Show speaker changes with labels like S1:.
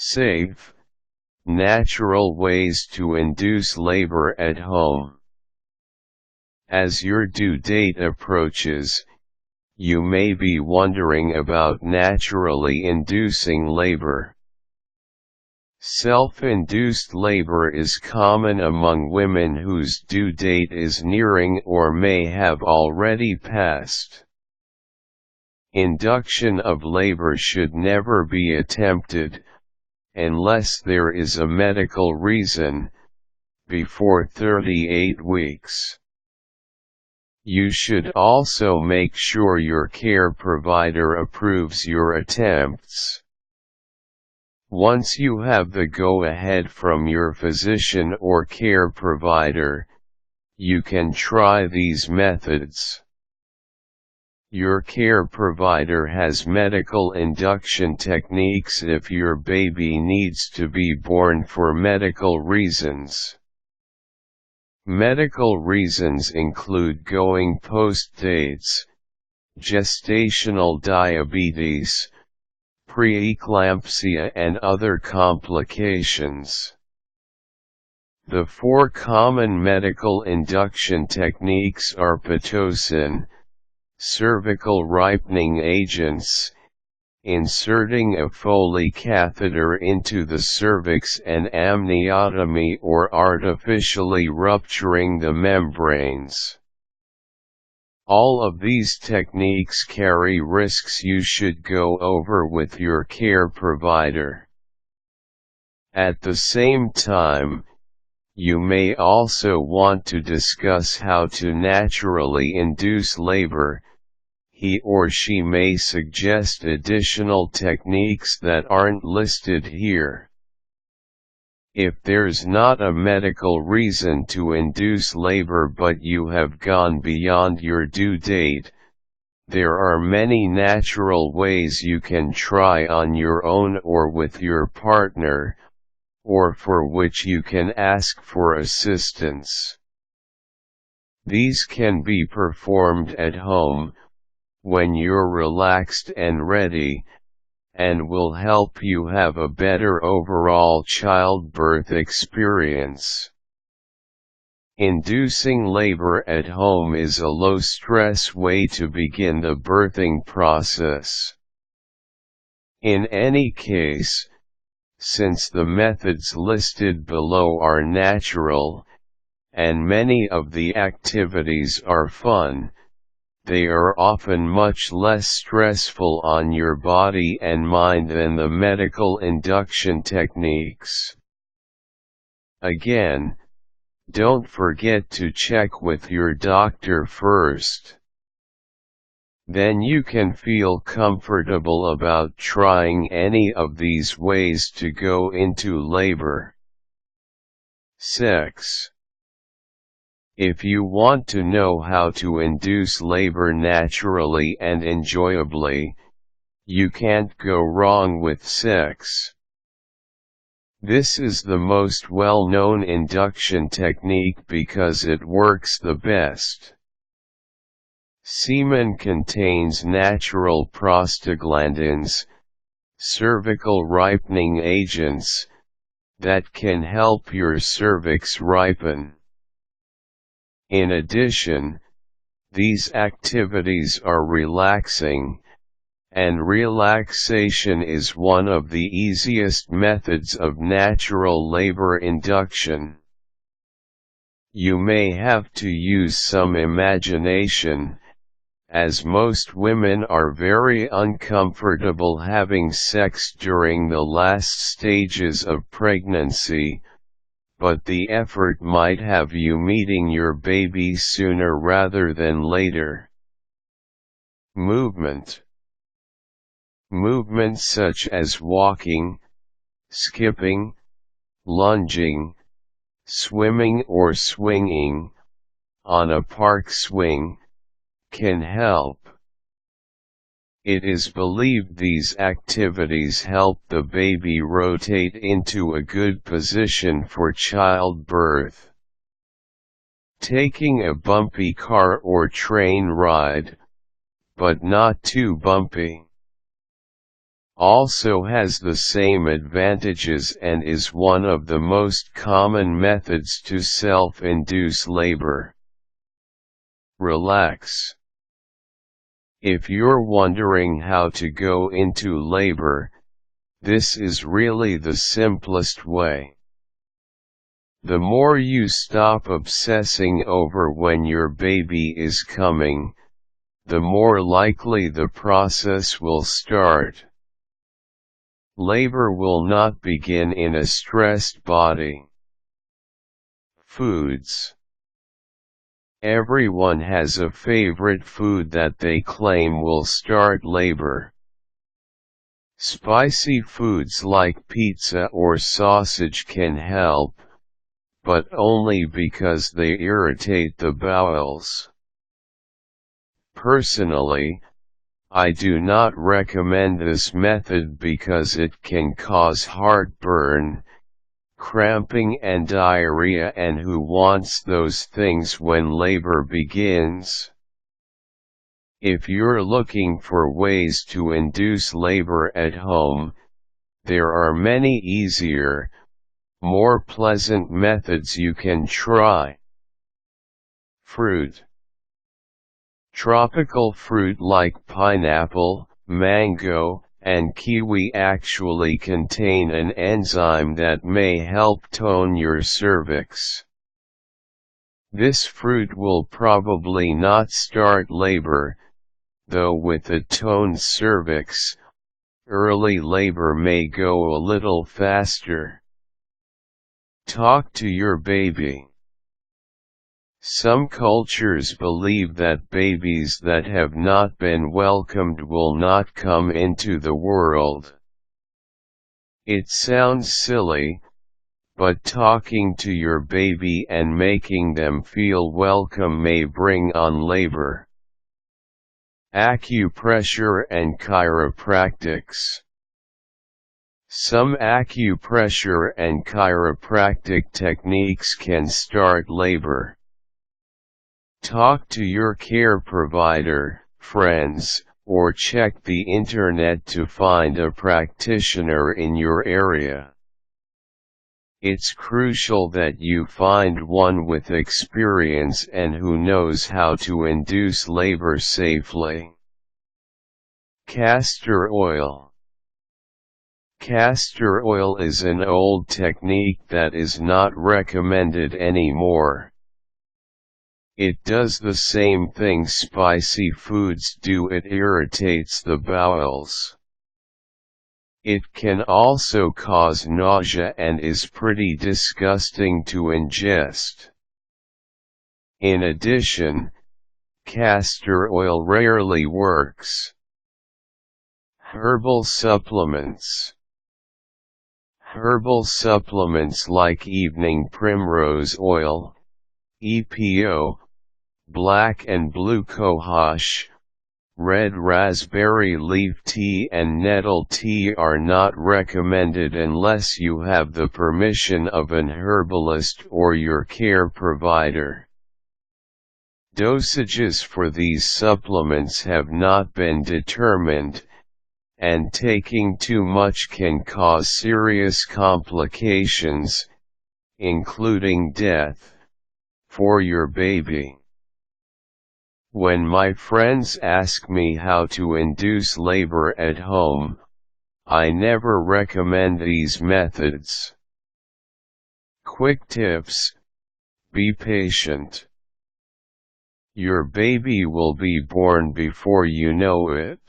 S1: Safe, natural ways to induce labor at home. As your due date approaches, you may be wondering about naturally inducing labor. Self-induced labor is common among women whose due date is nearing or may have already passed. Induction of labor should never be attempted, unless there is a medical reason, before 38 weeks. You should also make sure your care provider approves your attempts. Once you have the go-ahead from your physician or care provider, you can try these methods. Your care provider has medical induction techniques if your baby needs to be born for medical reasons. Medical reasons include going post-dates, gestational diabetes, preecclampsia and other complications. The 4 common medical induction techniques are pitocin, cervical ripening agents, inserting a foley catheter into the cervix and amniotomy or artificially rupturing the membranes. All of these techniques carry risks you should go over with your care provider. At the same time, you may also want to discuss how to naturally induce labor. He or she may suggest additional techniques that aren't listed here. If there's not a medical reason to induce labor but you have gone beyond your due date, there are many natural ways you can try on your own or with your partner, or for which you can ask for assistance. These can be performed at home, when you're relaxed and ready, and will help you have a better overall childbirth experience. Inducing labor at home is a low-stress way to begin the birthing process. In any case, since the methods listed below are natural, and many of the activities are fun, they are often much less stressful on your body and mind than the medical induction techniques. Again, don't forget to check with your doctor first. Then you can feel comfortable about trying any of these ways to go into labor. 6. If you want to know how to induce labor naturally and enjoyably, you can't go wrong with 6. This is the most well-known induction technique because it works the best. Semen contains natural prostaglandins, cervical ripening agents, that can help your cervix ripen. In addition, these activities are relaxing, and relaxation is one of the easiest methods of natural labor induction. You may have to use some imagination, as most women are very uncomfortable having sex during the last stages of pregnancy, but the effort might have you meeting your baby sooner rather than later. Movement. Movements such as walking, skipping, lunging, swimming or swinging, on a park swing, can help. It is believed these activities help the baby rotate into a good position for childbirth. Taking a bumpy car or train ride, but not too bumpy. also has the same advantages and is one of the most common methods to self-induce labor. Relax. If you're wondering how to go into labor, this is really the simplest way. The more you stop obsessing over when your baby is coming, the more likely the process will start. Labor will not begin in a stressed body. Foods. Everyone has a favorite food that they claim will start labor. Spicy foods like pizza or sausage can help, but only because they irritate the bowels. Personally, I do not recommend this method because it can cause heartburn, cramping and diarrhea, and who wants those things when labor begins? If you're looking for ways to induce labor at home, there are many easier, more pleasant methods you can try. Fruit. Tropical fruit like pineapple, mango, and kiwi actually contain an enzyme that may help tone your cervix. This fruit will probably not start labor, though with a toned cervix, early labor may go a little faster. Talk to your baby. Some cultures believe that babies that have not been welcomed will not come into the world. It sounds silly, but talking to your baby and making them feel welcome may bring on labor. Acupressure and chiropractics. Some acupressure and chiropractic techniques can start labor. Talk to your care provider, friends, or check the internet to find a practitioner in your area. It's crucial that you find one with experience and who knows how to induce labor safely. Castor oil. Castor oil is an old technique that is not recommended anymore. It does the same thing spicy foods do. It irritates the bowels. It can also cause nausea and is pretty disgusting to ingest. In addition, castor oil rarely works. Herbal supplements. Herbal supplements like evening primrose oil, EPO, black and blue cohosh, red raspberry leaf tea and nettle tea are not recommended unless you have the permission of an herbalist or your care provider. Dosages for these supplements have not been determined, and taking too much can cause serious complications, including death, for your baby. When my friends ask me how to induce labor at home, I never recommend these methods. Quick tips: be patient. Your baby will be born before you know it.